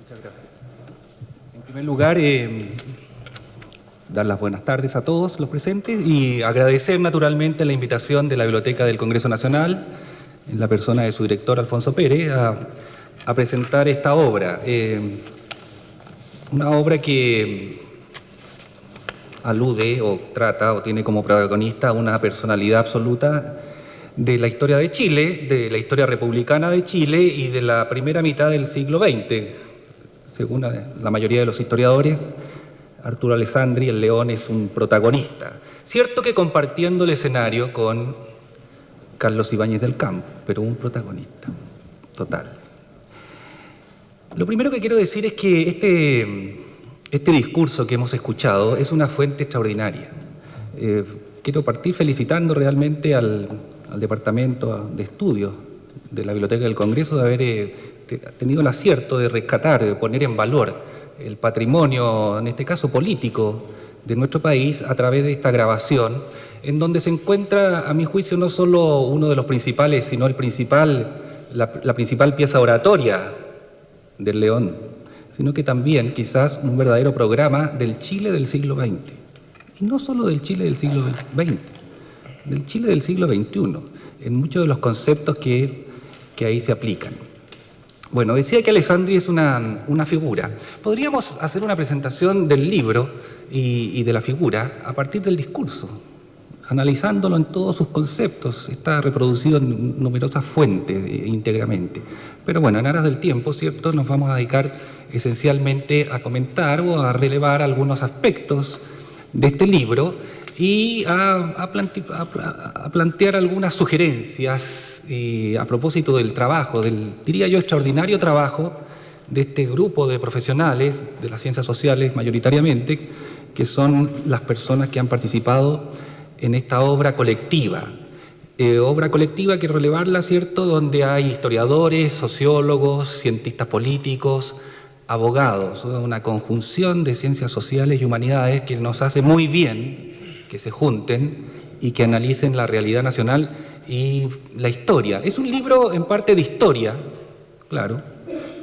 Muchas gracias. En primer lugar, dar las buenas tardes a todos los presentes y agradecer naturalmente la invitación de la Biblioteca del Congreso Nacional, en la persona de su director Alfonso Pérez, a presentar esta obra. Una obra que alude o trata o tiene como protagonista una personalidad absoluta de la historia de Chile, de la historia republicana de Chile y de la primera mitad del siglo XX. Según la mayoría de los historiadores, Arturo Alessandri, el León, es un protagonista. Cierto que compartiendo el escenario con Carlos Ibáñez del Campo, pero un protagonista total. Lo primero que quiero decir es que este discurso que hemos escuchado es una fuente extraordinaria. Quiero partir felicitando realmente al Departamento de Estudios de la Biblioteca del Congreso de haber tenido el acierto de rescatar, de poner en valor el patrimonio, en este caso político, de nuestro país a través de esta grabación, en donde se encuentra, a mi juicio, no solo uno de los principales, sino la principal pieza oratoria del León, sino que también quizás un verdadero programa del Chile del siglo XX. Y no solo del Chile del siglo XX, del Chile del siglo XXI, en muchos de los conceptos que ahí se aplican. Bueno, decía que Alessandri es una figura. Podríamos hacer una presentación del libro y de la figura a partir del discurso, analizándolo en todos sus conceptos. Está reproducido en numerosas fuentes íntegramente. Pero bueno, en aras del tiempo, ¿cierto?, nos vamos a dedicar esencialmente a comentar o a relevar algunos aspectos de este libro y a plantear algunas sugerencias a propósito del trabajo, diría yo, extraordinario trabajo de este grupo de profesionales de las ciencias sociales mayoritariamente, que son las personas que han participado en esta obra colectiva. Obra colectiva que relevarla, ¿cierto?, donde hay historiadores, sociólogos, cientistas políticos, abogados, una conjunción de ciencias sociales y humanidades que nos hace muy bien que se junten y que analicen la realidad nacional y la historia. Es un libro en parte de historia, claro,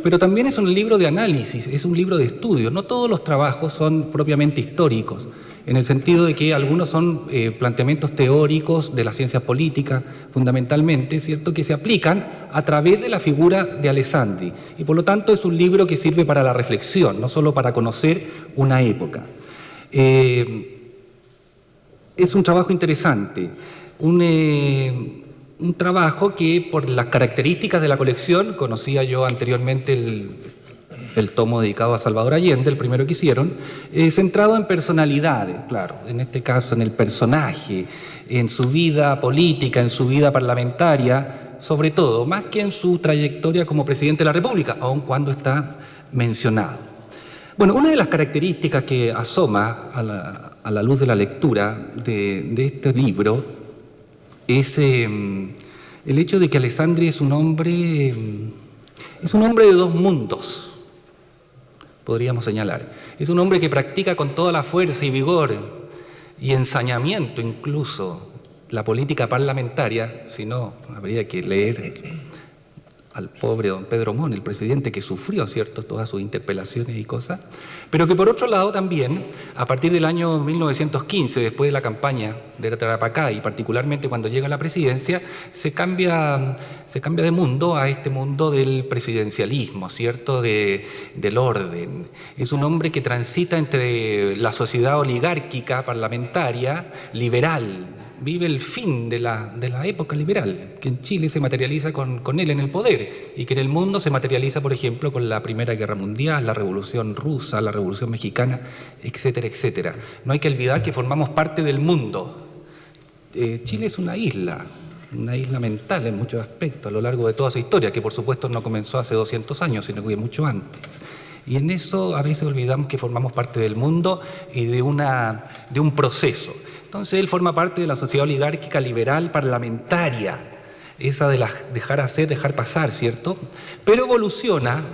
pero también es un libro de análisis, es un libro de estudio. No todos los trabajos son propiamente históricos, en el sentido de que algunos son planteamientos teóricos de las ciencias políticas, fundamentalmente, ¿cierto?, que se aplican a través de la figura de Alessandri. Y por lo tanto es un libro que sirve para la reflexión, no solo para conocer una época. Es un trabajo interesante, un trabajo que por las características de la colección, conocía yo anteriormente el tomo dedicado a Salvador Allende, el primero que hicieron, centrado en personalidades, claro, en este caso en el personaje, en su vida política, en su vida parlamentaria, sobre todo, más que en su trayectoria como presidente de la República, aun cuando está mencionado. Bueno, una de las características que asoma a la luz de la lectura de este libro es el hecho de que Alessandri es un hombre de dos mundos, podríamos señalar. Es un hombre que practica con toda la fuerza y vigor y ensañamiento incluso la política parlamentaria, si no, habría que leer al pobre don Pedro Montt, el presidente que sufrió, ¿cierto?, todas sus interpelaciones y cosas, pero que por otro lado también, a partir del año 1915, después de la campaña de Tarapacá y particularmente cuando llega a la presidencia, se cambia de mundo a este mundo del presidencialismo, ¿cierto?, del orden. Es un hombre que transita entre la sociedad oligárquica parlamentaria, liberal, vive el fin de la época liberal, que en Chile se materializa con él en el poder y que en el mundo se materializa, por ejemplo, con la Primera Guerra Mundial, la Revolución Rusa, la Revolución Mexicana, etcétera, etcétera. No hay que olvidar que formamos parte del mundo. Chile es una isla mental en muchos aspectos a lo largo de toda su historia, que por supuesto no comenzó hace 200 años, sino que mucho antes. Y en eso a veces olvidamos que formamos parte del mundo y de un proceso. Entonces él forma parte de la sociedad oligárquica liberal parlamentaria, esa de dejar hacer, dejar pasar, ¿cierto? Pero evoluciona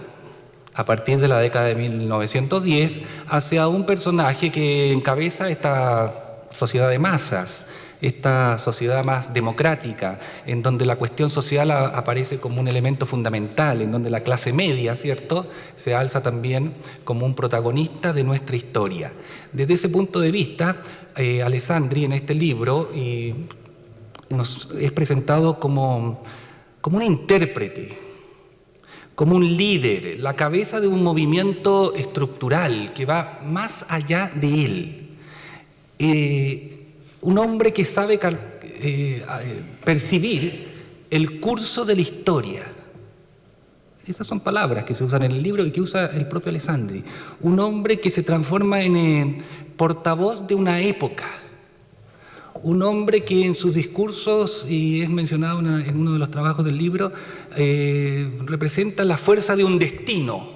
a partir de la década de 1910 hacia un personaje que encabeza esta sociedad de masas, esta sociedad más democrática, en donde la cuestión social aparece como un elemento fundamental, en donde la clase media, ¿cierto?, se alza también como un protagonista de nuestra historia. Desde ese punto de vista, Alessandri en este libro nos es presentado como un intérprete, como un líder, la cabeza de un movimiento estructural que va más allá de él. Un hombre que sabe percibir el curso de la historia. Esas son palabras que se usan en el libro y que usa el propio Alessandri. Un hombre que se transforma en portavoz de una época. Un hombre que en sus discursos, y es mencionado en uno de los trabajos del libro, representa la fuerza de un destino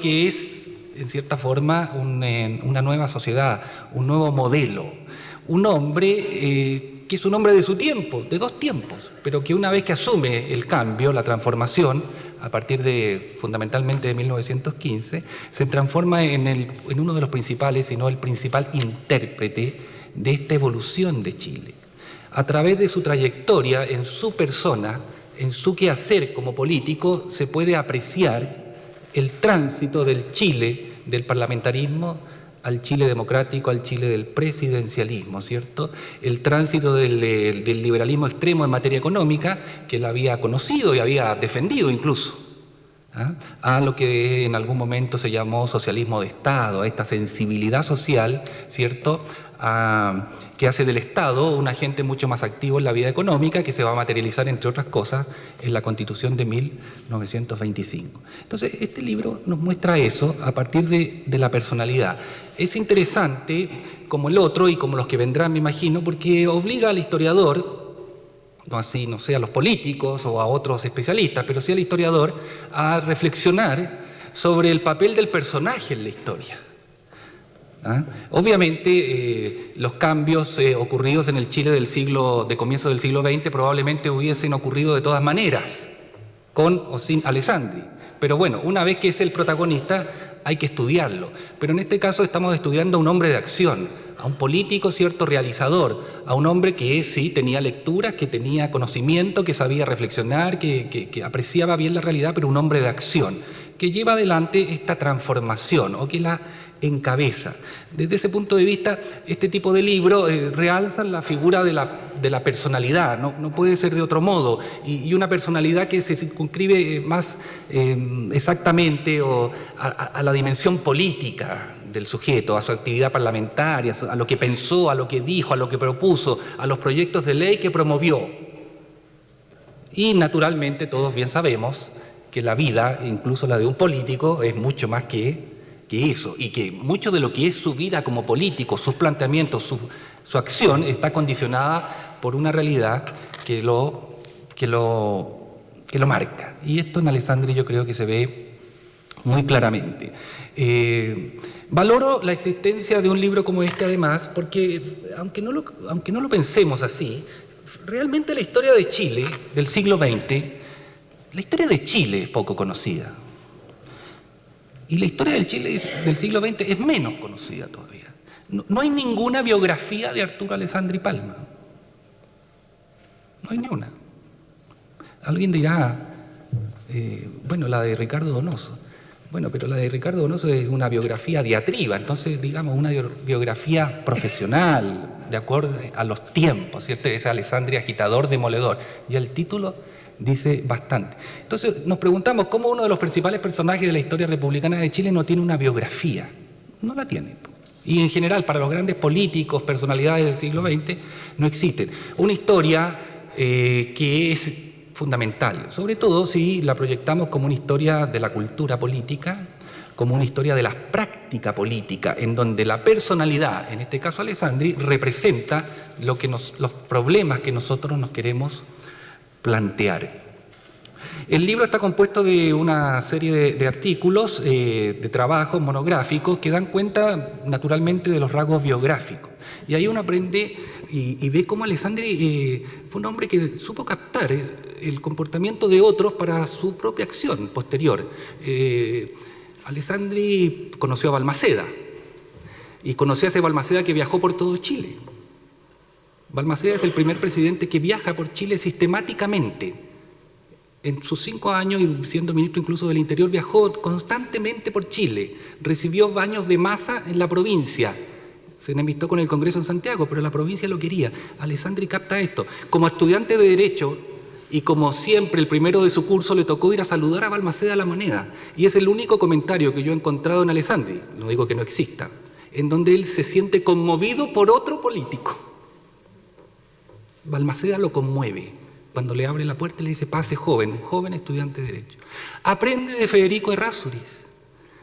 que es, en cierta forma, una nueva sociedad, un nuevo modelo. Un hombre que es un hombre de su tiempo, de dos tiempos, pero que una vez que asume el cambio, la transformación, a partir fundamentalmente de 1915, se transforma en uno de los principales, si no el principal intérprete de esta evolución de Chile. A través de su trayectoria, en su persona, en su quehacer como político, se puede apreciar el tránsito del Chile, del parlamentarismo, al Chile democrático, al Chile del presidencialismo, ¿cierto? El tránsito del liberalismo extremo en materia económica, que él había conocido y había defendido incluso, a lo que en algún momento se llamó socialismo de Estado, a esta sensibilidad social, ¿cierto?, que hace del Estado un agente mucho más activo en la vida económica, que se va a materializar, entre otras cosas, en la Constitución de 1925. Entonces, este libro nos muestra eso a partir de la personalidad. Es interesante, como el otro y como los que vendrán, me imagino, porque obliga al historiador, no así, no sé, a los políticos o a otros especialistas, pero sí al historiador, a reflexionar sobre el papel del personaje en la historia. Obviamente los cambios ocurridos en el Chile de comienzo del siglo XX probablemente hubiesen ocurrido de todas maneras, con o sin Alessandri. Pero bueno, una vez que es el protagonista hay que estudiarlo. Pero en este caso estamos estudiando a un hombre de acción, a un político, cierto, realizador, a un hombre que sí tenía lecturas, que tenía conocimiento, que sabía reflexionar, que apreciaba bien la realidad, pero un hombre de acción, que lleva adelante esta transformación o que la encabeza. Desde ese punto de vista, este tipo de libros realzan la figura de la personalidad, no puede ser de otro modo, y una personalidad que se circunscribe más exactamente a la dimensión política del sujeto, a su actividad parlamentaria, a lo que pensó, a lo que dijo, a lo que propuso, a los proyectos de ley que promovió. Y naturalmente todos bien sabemos que la vida, incluso la de un político, es mucho más que eso, y que mucho de lo que es su vida como político, sus planteamientos, su acción, está condicionada por una realidad que lo marca. Y esto en Alessandri yo creo que se ve muy claramente. Valoro la existencia de un libro como este, además, porque aunque no lo pensemos así, realmente la historia de Chile del siglo XX, la historia de Chile es poco conocida. Y la historia del Chile del siglo XX es menos conocida todavía. No hay ninguna biografía de Arturo Alessandri Palma. No hay ni una. Alguien dirá, bueno, la de Ricardo Donoso. Bueno, pero la de Ricardo Donoso es una biografía diatriba, entonces, digamos, una biografía profesional, de acuerdo a los tiempos, ¿cierto? Es Alessandri agitador, demoledor. Y el título dice bastante. Entonces nos preguntamos cómo uno de los principales personajes de la historia republicana de Chile no tiene una biografía. No la tiene. Y en general, para los grandes políticos, personalidades del siglo XX, no existen. Una historia que es fundamental, sobre todo si la proyectamos como una historia de la cultura política, como una historia de la práctica política, en donde la personalidad, en este caso Alessandri, representa los problemas que nosotros nos queremos plantear. El libro está compuesto de una serie de artículos, de trabajos monográficos que dan cuenta naturalmente de los rasgos biográficos. Y ahí uno aprende y ve cómo Alessandri fue un hombre que supo captar el comportamiento de otros para su propia acción posterior. Alessandri conoció a Balmaceda y conoció a ese Balmaceda que viajó por todo Chile. Balmaceda es el primer presidente que viaja por Chile sistemáticamente. En sus 5 años, y siendo ministro incluso del Interior, viajó constantemente por Chile, recibió baños de masa en la provincia, se enemistó con el Congreso en Santiago, pero la provincia lo quería. Alessandri capta esto. Como estudiante de Derecho, y como siempre el primero de su curso, le tocó ir a saludar a Balmaceda a La Moneda, y es el único comentario que yo he encontrado en Alessandri, no digo que no exista, en donde él se siente conmovido por otro político. Balmaceda lo conmueve. Cuando le abre la puerta le dice: pase joven, un joven estudiante de Derecho. Aprende de Federico Errázuriz,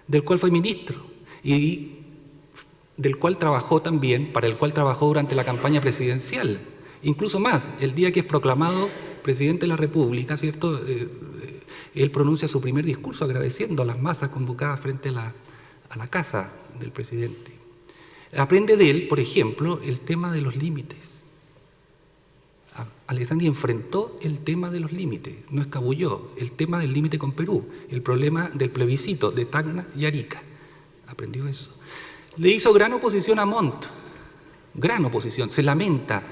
del cual fue ministro y del cual trabajó también, para el cual trabajó durante la campaña presidencial. Incluso más, el día que es proclamado presidente de la República, ¿cierto? Él pronuncia su primer discurso agradeciendo a las masas convocadas frente a la casa del presidente. Aprende de él, por ejemplo, el tema de los límites. Alessandri enfrentó el tema de los límites, no escabulló, el tema del límite con Perú, el problema del plebiscito de Tacna y Arica. Aprendió eso. Le hizo gran oposición a Montt, gran oposición, se lamenta,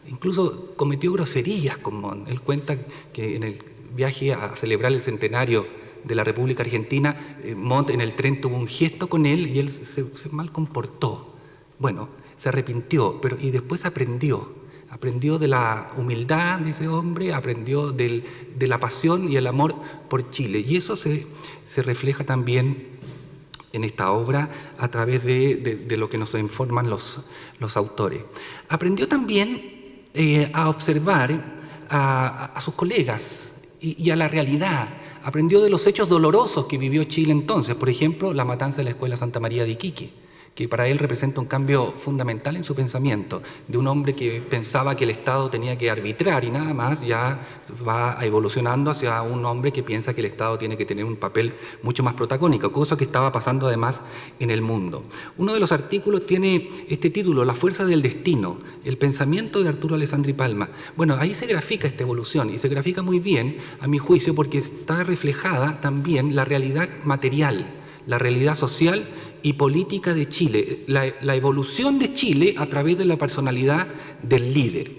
incluso cometió groserías con Montt. Él cuenta que en el viaje a celebrar el centenario de la República Argentina, Montt en el tren tuvo un gesto con él y él se mal comportó. Bueno, se arrepintió, y después aprendió de la humildad de ese hombre, aprendió de la pasión y el amor por Chile. Y eso se refleja también en esta obra a través de lo que nos informan los autores. Aprendió también a observar a sus colegas y a la realidad. Aprendió de los hechos dolorosos que vivió Chile entonces, por ejemplo, la matanza de la Escuela Santa María de Iquique, que para él representa un cambio fundamental en su pensamiento, de un hombre que pensaba que el Estado tenía que arbitrar y nada más, ya va evolucionando hacia un hombre que piensa que el Estado tiene que tener un papel mucho más protagónico, cosa que estaba pasando además en el mundo. Uno de los artículos tiene este título: La fuerza del destino, el pensamiento de Arturo Alessandri Palma. Bueno, ahí se grafica esta evolución, y se grafica muy bien, a mi juicio, porque está reflejada también la realidad material, la realidad social y política de Chile, la evolución de Chile a través de la personalidad del líder.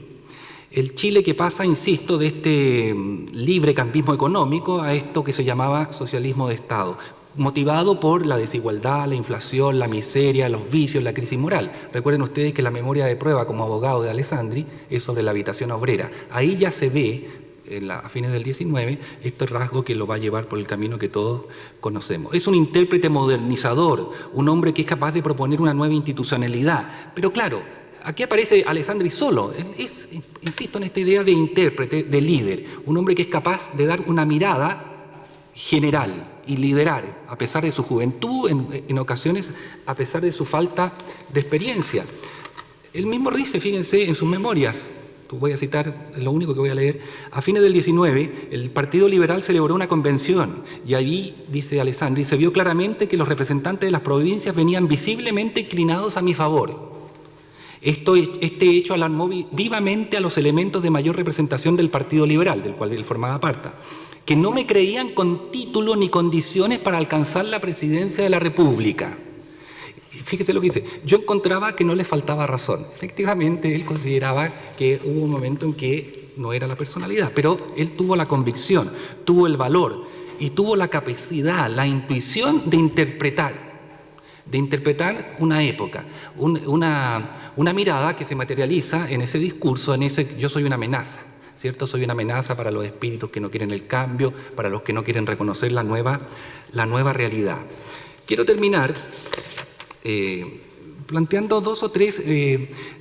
El Chile que pasa, insisto, de este libre campismo económico a esto que se llamaba socialismo de Estado, motivado por la desigualdad, la inflación, la miseria, los vicios, la crisis moral. Recuerden ustedes que la memoria de prueba como abogado de Alessandri es sobre la habitación obrera. Ahí ya se ve, a fines del 19, este rasgo que lo va a llevar por el camino que todos conocemos. Es un intérprete modernizador, un hombre que es capaz de proponer una nueva institucionalidad. Pero claro, aquí aparece Alessandri solo. Él es, insisto en esta idea de intérprete, de líder, un hombre que es capaz de dar una mirada general y liderar, a pesar de su juventud, en ocasiones a pesar de su falta de experiencia. Él mismo dice, fíjense, en sus memorias, voy a citar lo único que voy a leer: a fines del 19, el Partido Liberal celebró una convención y ahí, dice Alessandri, se vio claramente que los representantes de las provincias venían visiblemente inclinados a mi favor. Este hecho alarmó vivamente a los elementos de mayor representación del Partido Liberal, del cual él formaba parte, que no me creían con título ni condiciones para alcanzar la presidencia de la República. Fíjese lo que dice: yo encontraba que no le faltaba razón. Efectivamente, él consideraba que hubo un momento en que no era la personalidad, pero él tuvo la convicción, tuvo el valor y tuvo la capacidad, la intuición de interpretar una época, una mirada que se materializa en ese discurso, en ese yo soy una amenaza, ¿cierto? Soy una amenaza para los espíritus que no quieren el cambio, para los que no quieren reconocer la nueva realidad. Quiero terminar planteando 2 o 3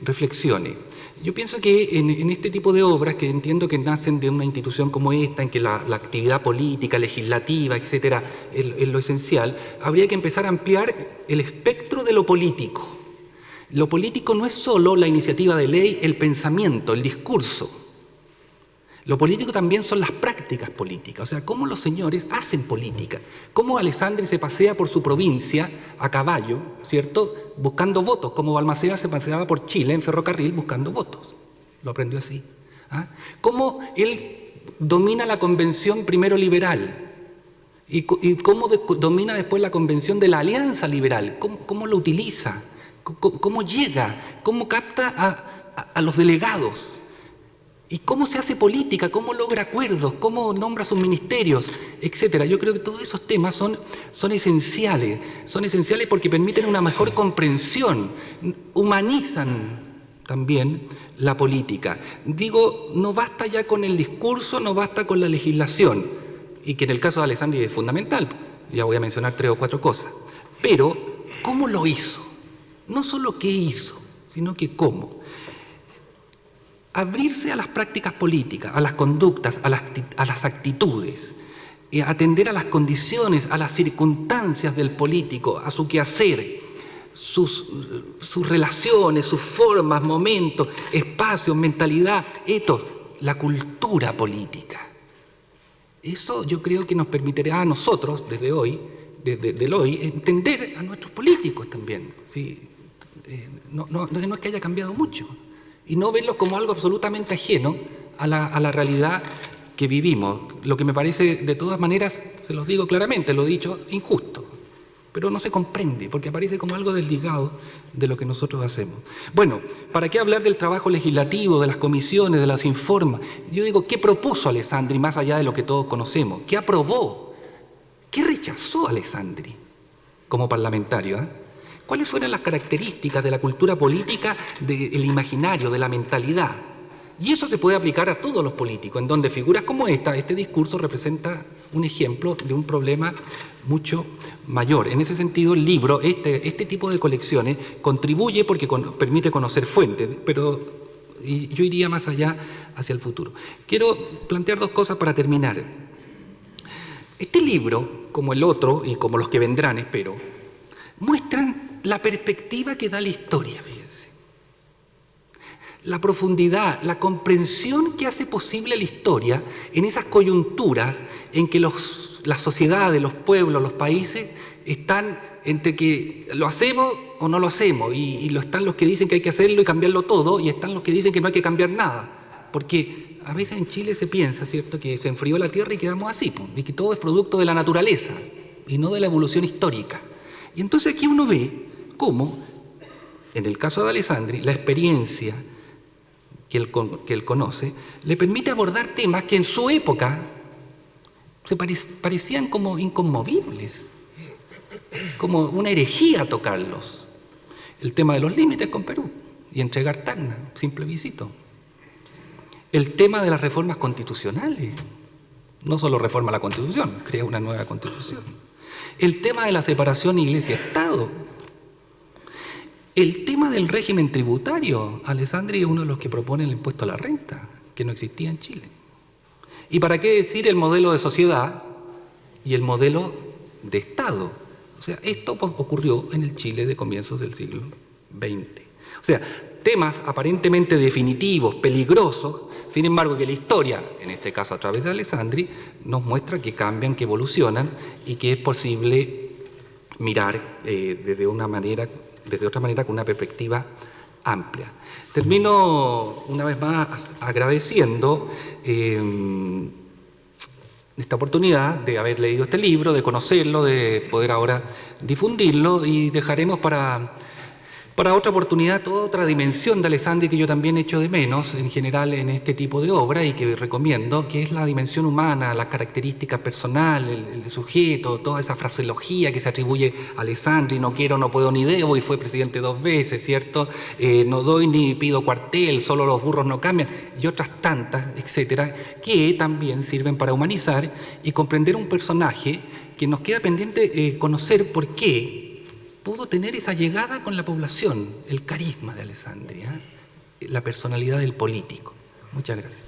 reflexiones. Yo pienso que en este tipo de obras, que entiendo que nacen de una institución como esta, en que la actividad política, legislativa, etcétera, es lo esencial, habría que empezar a ampliar el espectro de lo político. Lo político no es solo la iniciativa de ley, el pensamiento, el discurso. Lo político también son las prácticas políticas, o sea, cómo los señores hacen política, cómo Alessandri se pasea por su provincia a caballo, ¿cierto?, buscando votos, como Balmaceda se paseaba por Chile en ferrocarril buscando votos. Lo aprendió así. Cómo él domina la convención primero liberal y cómo domina después la convención de la Alianza Liberal, cómo lo utiliza, cómo llega, cómo capta a los delegados. ¿Y cómo se hace política? ¿Cómo logra acuerdos? ¿Cómo nombra sus ministerios? Etcétera. Yo creo que todos esos temas son esenciales. Son esenciales porque permiten una mejor comprensión, humanizan también la política. Digo, no basta ya con el discurso, no basta con la legislación, y que en el caso de Alessandri es fundamental. Ya voy a mencionar 3 o 4 cosas. Pero, ¿cómo lo hizo? No solo qué hizo, sino que cómo. Abrirse a las prácticas políticas, a las conductas, a las actitudes, atender a las condiciones, a las circunstancias del político, a su quehacer, sus relaciones, sus formas, momentos, espacios, mentalidad, etos, la cultura política. Eso yo creo que nos permitirá a nosotros, desde hoy, entender a nuestros políticos también. ¿Sí? No es que haya cambiado mucho. Y no verlos como algo absolutamente ajeno a la realidad que vivimos. Lo que me parece, de todas maneras, se los digo claramente, lo he dicho, injusto. Pero no se comprende, porque aparece como algo desligado de lo que nosotros hacemos. Bueno, ¿para qué hablar del trabajo legislativo, de las comisiones, de las informas? Yo digo, ¿qué propuso Alessandri más allá de lo que todos conocemos? ¿Qué aprobó? ¿Qué rechazó Alessandri como parlamentario? ¿Cuáles fueron las características de la cultura política, del imaginario, de la mentalidad? Y eso se puede aplicar a todos los políticos, en donde figuras como este discurso representa un ejemplo de un problema mucho mayor. En ese sentido, el libro, este tipo de colecciones, contribuye porque permite conocer fuentes, pero yo iría más allá hacia el futuro. Quiero plantear 2 cosas para terminar. Este libro, como el otro y como los que vendrán, espero, muestran la perspectiva que da la historia, fíjense. La profundidad, la comprensión que hace posible la historia en esas coyunturas en que las sociedades, los pueblos, los países están entre que lo hacemos o no lo hacemos, y están los que dicen que hay que hacerlo y cambiarlo todo, y están los que dicen que no hay que cambiar nada, porque a veces en Chile se piensa, ¿cierto?, que se enfrió la tierra y quedamos así, y que todo es producto de la naturaleza y no de la evolución histórica. Y entonces aquí uno ve cómo, en el caso de Alessandri, la experiencia que él conoce le permite abordar temas que en su época se parecían como inconmovibles, como una herejía tocarlos. El tema de los límites con Perú y entregar Tacna, sin plebiscito. El tema de las reformas constitucionales. No solo reforma la Constitución, crea una nueva Constitución. El tema de la separación Iglesia-Estado. El tema del régimen tributario. Alessandri es uno de los que propone el impuesto a la renta, que no existía en Chile. ¿Y para qué decir el modelo de sociedad y el modelo de Estado? O sea, esto ocurrió en el Chile de comienzos del siglo XX. O sea, temas aparentemente definitivos, peligrosos, sin embargo que la historia, en este caso a través de Alessandri, nos muestra que cambian, que evolucionan y que es posible mirar desde otra manera con una perspectiva amplia. Termino una vez más agradeciendo esta oportunidad de haber leído este libro, de conocerlo, de poder ahora difundirlo, y dejaremos para otra oportunidad toda otra dimensión de Alessandri que yo también echo de menos en general en este tipo de obra y que recomiendo, que es la dimensión humana, las características personales, el sujeto, toda esa fraseología que se atribuye a Alessandri: no quiero, no puedo ni debo, y fue presidente 2 veces, ¿cierto? No doy ni pido cuartel, solo los burros no cambian, y otras tantas, etcétera, que también sirven para humanizar y comprender un personaje que nos queda pendiente conocer por qué pudo tener esa llegada con la población, el carisma de Alessandri, la personalidad del político. Muchas gracias.